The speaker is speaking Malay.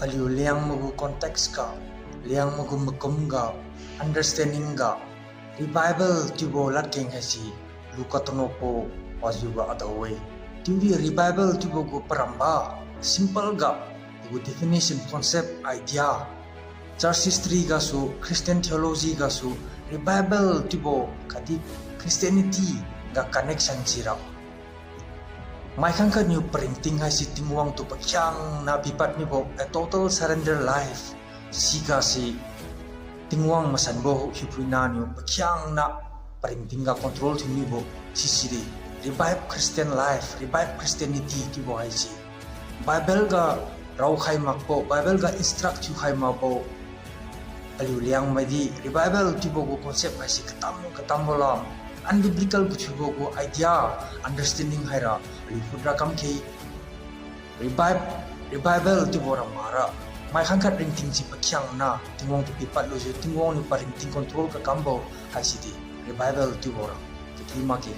aliu liang magu konteks ka, liang magu makum ga, understanding ga, revival tibo latkeng hasi, luka tonopo wajuga adaway. Tiwi revival tibo go paramba, simple ga, go definition, concept, idea. Church history ga su, Christian theology ga su, revival tibo kadi Christianity ga connection sira. Mai khang ka new printing hai si tingwang tu pakyang na bipat ni bo a total surrender life siga si tingwang masan bo hipuina ni pakyang na printing ga control tu ni bo sisiri revive Christian life, revive Christianity ti bo hai si Bible ga rau khai mak bo, Bible ga instruct tu khai ma bo aliu liang mai di revival ti bo go concept hai si katam bolam unbiblical kuchubo go idea understanding haira lifudra kam ke revival ti bora mara mai khangkat ring ting si pakyang na tingwong tu pipat lo jo tingwong ni paring ting control ka kambo hai si di revival ti bora ti ma ke